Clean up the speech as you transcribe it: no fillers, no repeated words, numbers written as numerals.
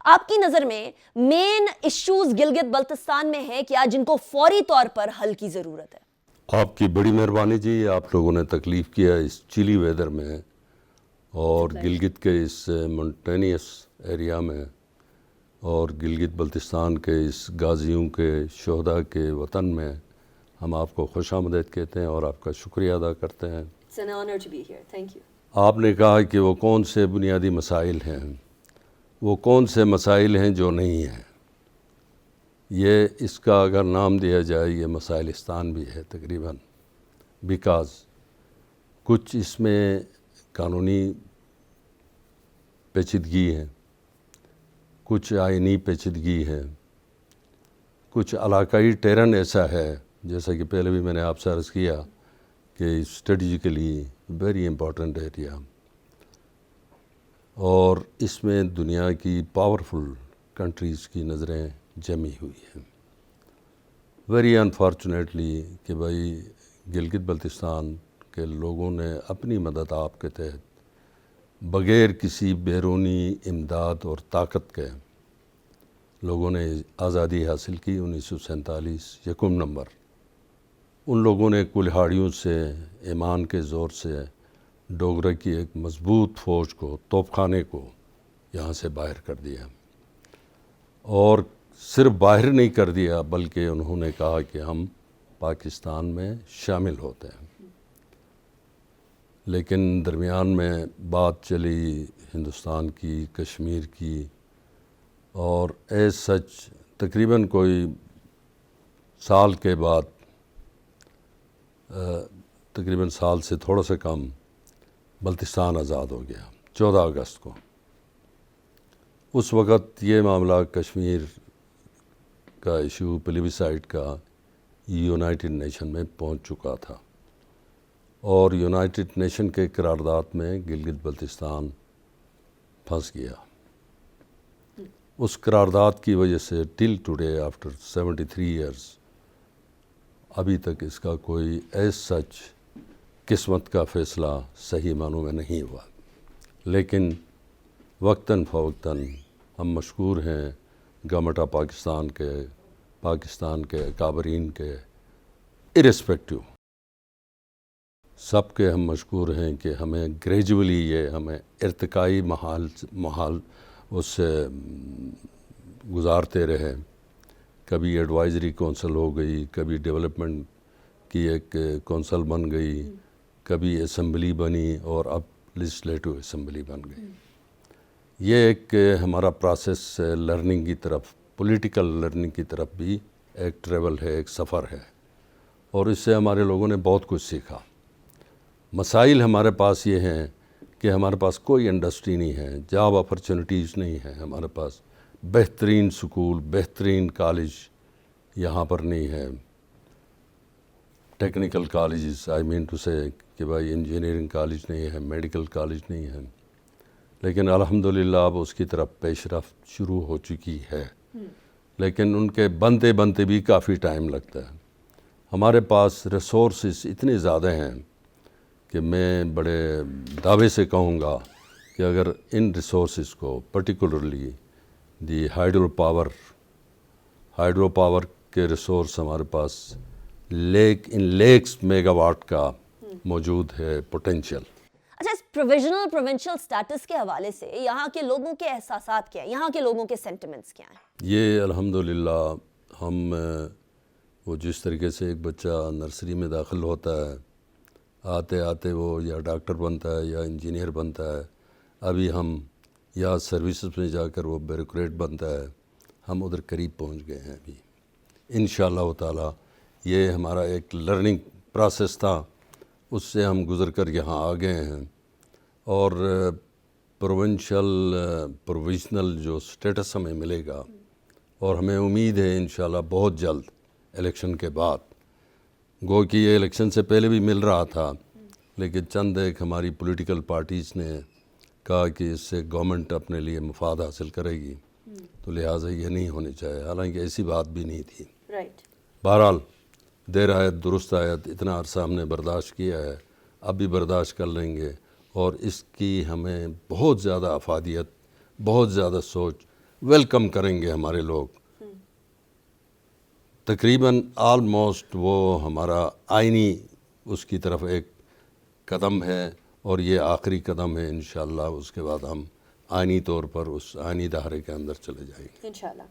آپ کی نظر میں مین ایشوز گلگت بلتستان میں ہیں کیا جن کو فوری طور پر حل کی ضرورت ہے؟ آپ کی بڑی مہربانی جی، آپ لوگوں نے تکلیف کیا اس چیلی ویدر میں اور گلگت کے اس مونٹینیس ایریا میں اور گلگت بلتستان کے اس غازیوں کے شہداء کے وطن میں ہم آپ کو خوش آمدید کہتے ہیں اور آپ کا شکریہ ادا کرتے ہیں۔ It's an honor to be here. Thank you. آپ نے کہا کہ وہ کون سے بنیادی مسائل ہیں، وہ کون سے مسائل ہیں جو نہیں ہیں۔ یہ اس کا اگر نام دیا جائے یہ مسائلستان بھی ہے تقریباً، بیکاز کچھ اس میں قانونی پیچیدگی ہے، کچھ آئینی پیچیدگی ہے، کچھ علاقائی ٹیرن ایسا ہے جیسا کہ پہلے بھی میں نے آپ سے عرض کیا کہ اسٹریٹجیکلی ویری امپورٹنٹ ایریا، اور اس میں دنیا کی پاورفل کنٹریز کی نظریں جمی ہوئی ہیں۔ ویری انفارچونیٹلی کہ بھائی گلگت بلتستان کے لوگوں نے اپنی مدد آپ کے تحت بغیر کسی بیرونی امداد اور طاقت کے لوگوں نے آزادی حاصل کی 1947 یکم نمبر۔ ان لوگوں نے کلہاڑیوں سے ایمان کے زور سے ڈوگرہ کی ایک مضبوط فوج کو، توپ خانے کو یہاں سے باہر کر دیا، اور صرف باہر نہیں کر دیا بلکہ انہوں نے کہا کہ ہم پاکستان میں شامل ہوتے ہیں۔ لیکن درمیان میں بات چلی ہندوستان کی، کشمیر کی، اور ایز سچ تقریباً کوئی سال کے بعد، تقریباً سال سے تھوڑا سا کم، بلتستان آزاد ہو گیا 14 اگست کو۔ اس وقت یہ معاملہ کشمیر کا ایشو پلیبیسائٹ کا یونائٹڈ نیشن میں پہنچ چکا تھا، اور یونائٹڈ نیشن کے قرارداد میں گلگت بلتستان پھنس گیا۔ اس قرارداد کی وجہ سے ٹل ٹوڈے آفٹر 73 ایئرز ابھی تک اس کا کوئی ایز سچ قسمت کا فیصلہ صحیح معنوں میں نہیں ہوا، لیکن وقتاً فوقتاً ہم مشکور ہیں گورنمنٹ آف پاکستان کے اکابرین کے، ارسپیکٹیو سب کے ہم مشکور ہیں کہ ہمیں گریجولی یہ ہمیں ارتقائی محال اس سے گزارتے رہے۔ کبھی ایڈوائزری کونسل ہو گئی، کبھی ڈیولپمنٹ کی ایک کونسل بن گئی، کبھی اسمبلی بنی، اور اب لیجسلیٹو اسمبلی بن گئی۔ یہ ایک ہمارا پروسیس لرننگ کی طرف، پولیٹیکل لرننگ کی طرف بھی ایک ٹریول ہے، ایک سفر ہے، اور اس سے ہمارے لوگوں نے بہت کچھ سیکھا۔ مسائل ہمارے پاس یہ ہیں کہ ہمارے پاس کوئی انڈسٹری نہیں ہے، جاب اپرچونٹیز نہیں ہے، ہمارے پاس بہترین سکول، بہترین کالج یہاں پر نہیں ہے، ٹیکنیکل کالجز آئی مین ٹو سے کہ بھائی انجینئرنگ کالج نہیں ہے، میڈیکل کالج نہیں ہے، لیکن الحمدللہ اب اس کی طرف پیش رفت شروع ہو چکی ہے، لیکن ان کے بنتے بنتے بھی کافی ٹائم لگتا ہے۔ ہمارے پاس ریسورسز اتنے زیادہ ہیں کہ میں بڑے دعوے سے کہوں گا کہ اگر ان ریسورسز کو پرٹیکولرلی دی ہائیڈرو پاور کے ریسورس ہمارے پاس لیکس میگا واٹ کا موجود ہے پوٹینشیل۔ اچھا، اس پروویژنل پروونشل سٹیٹس کے حوالے سے یہاں کے لوگوں کے احساسات کیا ہیں، یہاں کے لوگوں کے سینٹیمنٹس کیا ہیں؟ یہ الحمدللہ ہم وہ جس طریقے سے ایک بچہ نرسری میں داخل ہوتا ہے، آتے آتے وہ یا ڈاکٹر بنتا ہے یا انجینئر بنتا ہے، ابھی ہم یا سروسز میں جا کر وہ بیوروکریٹ بنتا ہے، ہم ادھر قریب پہنچ گئے ہیں ابھی انشاءاللہ تعالی۔ یہ ہمارا ایک لرننگ پروسیس تھا، اس سے ہم گزر کر یہاں آ گئے ہیں، اور پروویژنل جو سٹیٹس ہمیں ملے گا، اور ہمیں امید ہے انشاءاللہ بہت جلد الیکشن کے بعد، گو کہ یہ الیکشن سے پہلے بھی مل رہا تھا، لیکن چند ایک ہماری پولیٹیکل پارٹیز نے کہا کہ اس سے گورنمنٹ اپنے لیے مفاد حاصل کرے گی، تو لہٰذا یہ نہیں ہونی چاہیے، حالانکہ ایسی بات بھی نہیں تھی۔ بہرحال دیر آیت درست آیت، اتنا عرصہ ہم نے برداشت کیا ہے، اب بھی برداشت کر لیں گے، اور اس کی ہمیں بہت زیادہ افادیت، بہت زیادہ سوچ ویلکم کریں گے ہمارے لوگ. تقریباً آلموسٹ وہ ہمارا آئینی اس کی طرف ایک قدم ہے اور یہ آخری قدم ہے انشاءاللہ. اس کے بعد ہم آئینی طور پر اس آئینی دائرے کے اندر چلے جائیں گے انشاءاللہ.